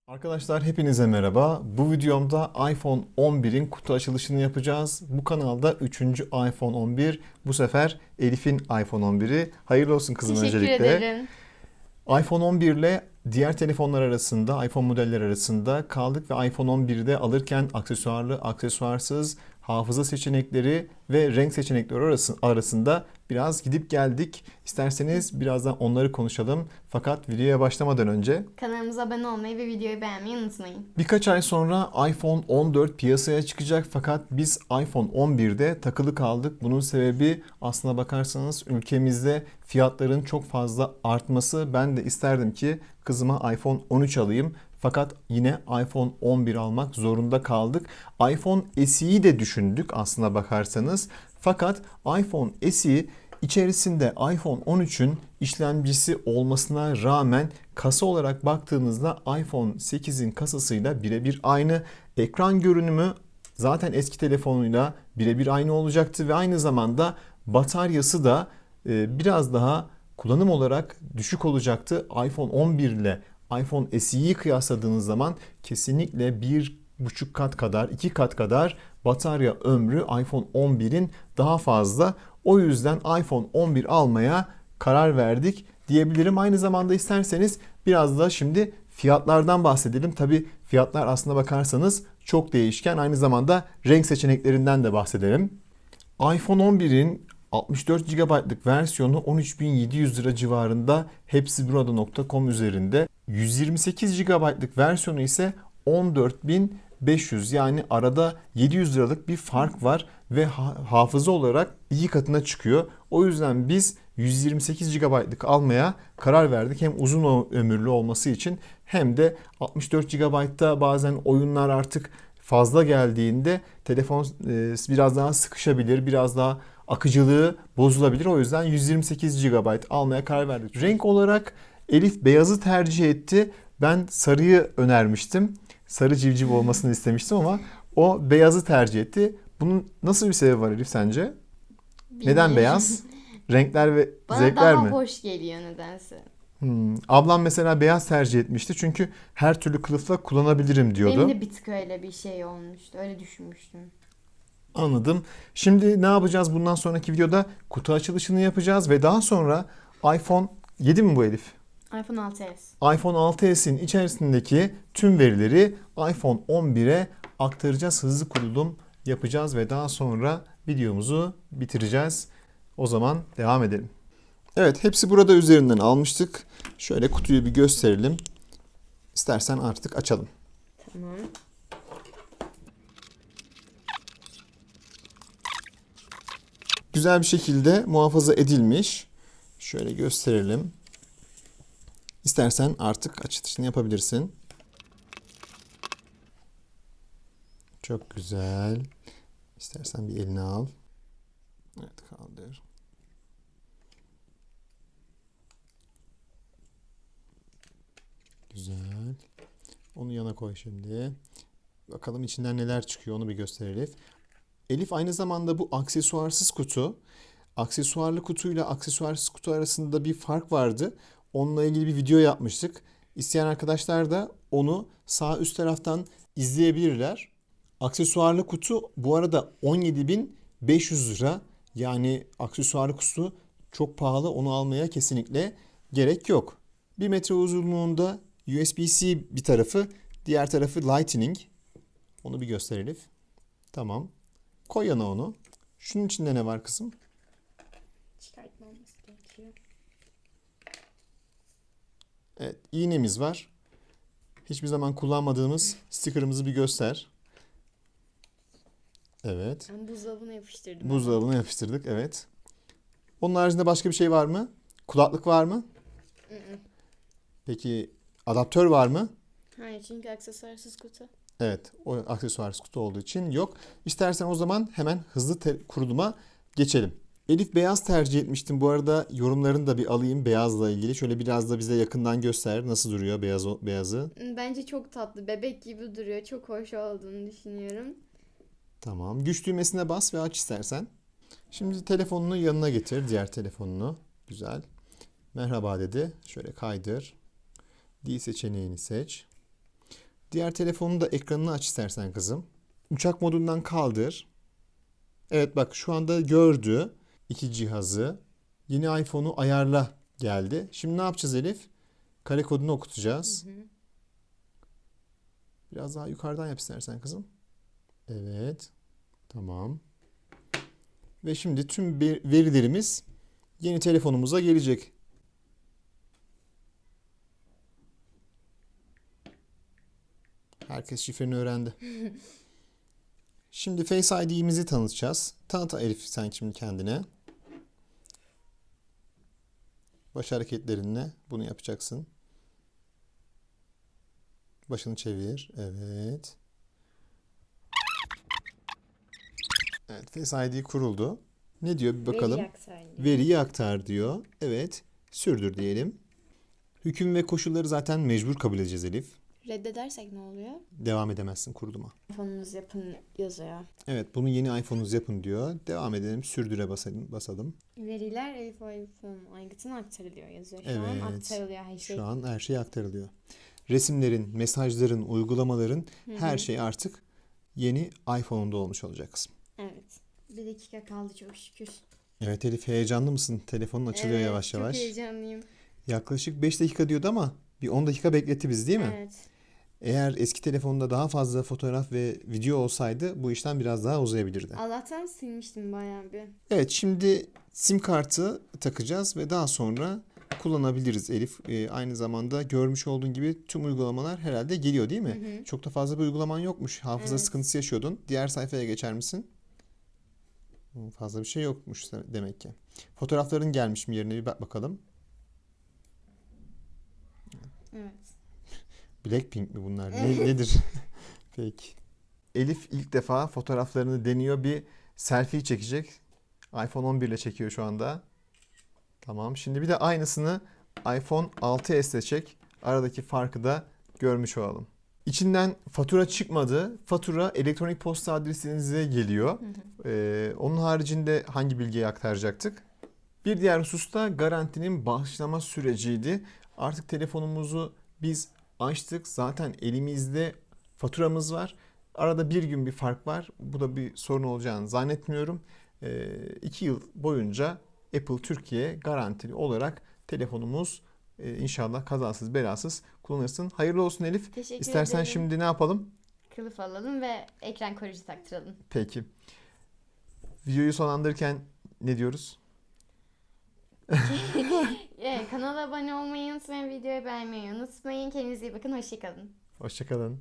Arkadaşlar hepinize merhaba. Bu videomda iPhone 11'in kutu açılışını yapacağız. Bu kanalda 3. iPhone 11. Bu sefer Elif'in iPhone 11'i. Hayırlı olsun kızım Teşekkür öncelikle. ederim. iPhone 11 ile diğer telefonlar arasında, iPhone modeller arasında kaldık ve iPhone 11'de alırken aksesuarlı, aksesuarsız, hafıza seçenekleri ve renk seçenekleri arasında biraz gidip geldik. İsterseniz birazdan onları konuşalım. Fakat videoya başlamadan önce Kanalımıza abone olmayı ve videoyu beğenmeyi unutmayın. birkaç ay sonra iPhone 14 piyasaya çıkacak fakat biz iPhone 11'de takılı kaldık. Bunun sebebi aslına bakarsanız ülkemizde fiyatların çok fazla artması. Ben de isterdim ki kızıma iPhone 13 alayım. Fakat yine iPhone 11 almak zorunda kaldık. iPhone SE'yi de düşündük aslına bakarsanız. Fakat iPhone SE içerisinde iPhone 13'ün işlemcisi olmasına rağmen kasa olarak baktığınızda iPhone 8'in kasasıyla birebir aynı. Ekran görünümü zaten eski telefonuyla birebir aynı olacaktı ve aynı zamanda bataryası da biraz daha kullanım olarak düşük olacaktı. iPhone 11 ile iPhone SE'yi kıyasladığınız zaman kesinlikle 1,5 kat kadar, 2 kat kadar batarya ömrü iPhone 11'in daha fazla. O yüzden iPhone 11 almaya karar verdik diyebilirim. Aynı zamanda isterseniz biraz da şimdi fiyatlardan bahsedelim. Tabii fiyatlar aslına bakarsanız çok değişken. Aynı zamanda renk seçeneklerinden de bahsedelim. iPhone 11'in 64 GB'lık versiyonu 13.700 lira civarında hepsiburada.com üzerinde. 128 GB'lık versiyonu ise 14.500, yani arada 700 liralık bir fark var ve hafıza olarak 2 katına çıkıyor. O yüzden biz 128 GB'lık almaya karar verdik. Hem uzun ömürlü olması için hem de 64 GB'da bazen oyunlar artık fazla geldiğinde telefon biraz daha sıkışabilir, biraz daha akıcılığı bozulabilir. O yüzden 128 GB almaya karar verdik. Renk olarak Elif beyazı tercih etti. Ben sarıyı önermiştim. Sarı civciv olmasını istemiştim ama o beyazı tercih etti. Bunun nasıl bir sebebi var Elif sence? Neden Bilmiyorum. beyaz? Renkler ve Bana zevkler daha mi? hoş geliyor nedense. Ablam mesela beyaz tercih etmişti çünkü her türlü kılıfla kullanabilirim Benim diyordu. de bir tık öyle bir şey olmuştu. Öyle düşünmüştüm. Anladım. Şimdi ne yapacağız? Bundan sonraki videoda kutu açılışını yapacağız ve daha sonra iPhone 7 mi bu Elif? iPhone 6s. iPhone 6s'in içerisindeki tüm verileri iPhone 11'e aktaracağız. Hızlı kurulum yapacağız ve daha sonra videomuzu bitireceğiz. O zaman devam edelim. Evet, hepsi burada üzerinden almıştık. Şöyle kutuyu bir gösterelim. İstersen artık açalım. Tamam. Güzel bir şekilde muhafaza edilmiş. Şöyle gösterelim. İstersen artık açılışını yapabilirsin. Çok güzel. İstersen bir eline al. Evet, kaldır. Güzel. Onu yana koy şimdi. Bakalım içinden neler çıkıyor, onu bir göster Elif. Elif aynı zamanda bu aksesuarsız kutu. Aksesuarlı kutuyla aksesuarsız kutu arasında bir fark vardı. Onunla ilgili bir video yapmıştık. İsteyen arkadaşlar da onu sağ üst taraftan izleyebilirler. Aksesuarlı kutu bu arada 17.500 lira. Yani aksesuarlı kutu çok pahalı. Onu almaya kesinlikle gerek yok. 1 metre uzunluğunda USB-C bir tarafı, diğer tarafı Lightning. Onu bir göster Elif. Tamam. Koy yana onu. Şunun içinde ne var kızım? Çıkartmamız gerekiyor. Evet, iğnemiz var. Hiçbir zaman kullanmadığımız sticker'ımızı bir göster. Evet. Ben buzdolabına yapıştırdım. Buzdolabına yapıştırdık. Evet. Onun haricinde başka bir şey var mı? Kulaklık var mı? Peki adaptör var mı? Hayır, çünkü aksesuarsız kutu. Evet. O aksesuar kutu olduğu için yok. İstersen o zaman hemen hızlı kuruluma geçelim. Elif beyaz tercih etmiştim. Bu arada yorumlarını da bir alayım beyazla ilgili. Şöyle biraz da bize yakından göster. Nasıl duruyor beyazı? Bence çok tatlı. Bebek gibi duruyor. Çok hoş olduğunu düşünüyorum. Tamam. Güç düğmesine bas ve aç istersen. Şimdi telefonunu yanına getir. Diğer telefonunu. Güzel. Merhaba dedi. Şöyle kaydır. Dil seçeneğini seç. Diğer telefonun da ekranını aç istersen kızım. Uçak modundan kaldır. Evet bak şu anda gördü iki cihazı. Yeni iPhone'u ayarla geldi. Şimdi ne yapacağız Elif? Kare kodunu okutacağız. Biraz daha yukarıdan yap istersen kızım. Evet. Tamam. Ve şimdi tüm verilerimiz yeni telefonumuza gelecek. Herkes şifreni öğrendi. Şimdi Face ID'mizi tanıtacağız. Tanıt Elif sen şimdi kendine. Baş hareketlerinle bunu yapacaksın. Başını çevir. Evet. Evet, Face ID kuruldu. Ne diyor bir bakalım. Veri aktar diyor. Veriyi aktar diyor. Evet. Sürdür diyelim. Hüküm ve koşulları zaten mecbur kabul edeceğiz Elif. Reddedersek ne oluyor? Devam edemezsin kuruluma. Telefonunuz yapın yazıyor. Evet, bunu yeni iPhone'unuz yapın diyor. Devam edelim. Sürdüre basalım. Veriler iPhone aygıtına aktarılıyor yazıyor. Şu Evet. an aktarılıyor her şey. Şu an her şey aktarılıyor. Resimlerin, mesajların, uygulamaların her şey artık yeni iPhone'unda olmuş olacak kızım. Evet. Bir dakika kaldı çok şükür. Evet Elif, heyecanlı mısın? Telefonun açılıyor Evet, yavaş yavaş. Çok heyecanlıyım. Yaklaşık 5 dakika diyordu ama bir 10 dakika bekletti biz değil mi? Evet. Eğer eski telefonda daha fazla fotoğraf ve video olsaydı bu işlem biraz daha uzayabilirdi. Allah'tan silmiştim bayağı bir. Evet, şimdi sim kartı takacağız ve daha sonra kullanabiliriz Elif. Aynı zamanda görmüş olduğun gibi tüm uygulamalar herhalde geliyor değil mi? Çok da fazla bir uygulaman yokmuş. Hafıza Evet. sıkıntısı yaşıyordun. Diğer sayfaya geçer misin? Fazla bir şey yokmuş demek ki. Fotoğrafların gelmiş mi yerine bir bak bakalım. Evet. Blackpink mi bunlar? Nedir? Peki. Elif ilk defa fotoğraflarını deniyor. Bir selfie çekecek. iPhone 11 ile çekiyor şu anda. Tamam. Şimdi bir de aynısını iPhone 6s ile çek. Aradaki farkı da görmüş olalım. İçinden fatura çıkmadı. Fatura elektronik posta adresinize geliyor. Onun haricinde hangi bilgiyi aktaracaktık? Bir diğer husus da garantinin başlama süreciydi. Artık telefonumuzu biz açtık. Zaten elimizde faturamız var. Arada bir gün bir fark var. Bu da bir sorun olacağını zannetmiyorum. 2 yıl boyunca Apple Türkiye garantili olarak telefonumuz inşallah kazasız belasız kullanırsın. Hayırlı olsun Elif. Teşekkür İstersen ederim. şimdi ne yapalım? Kılıf alalım ve ekran koruyucu taktıralım. Peki. Videoyu sonlandırırken ne diyoruz? Kanala abone olmayı unutmayın, videoyu beğenmeyi unutmayın. Kendinize iyi bakın, hoşçakalın. Hoşçakalın.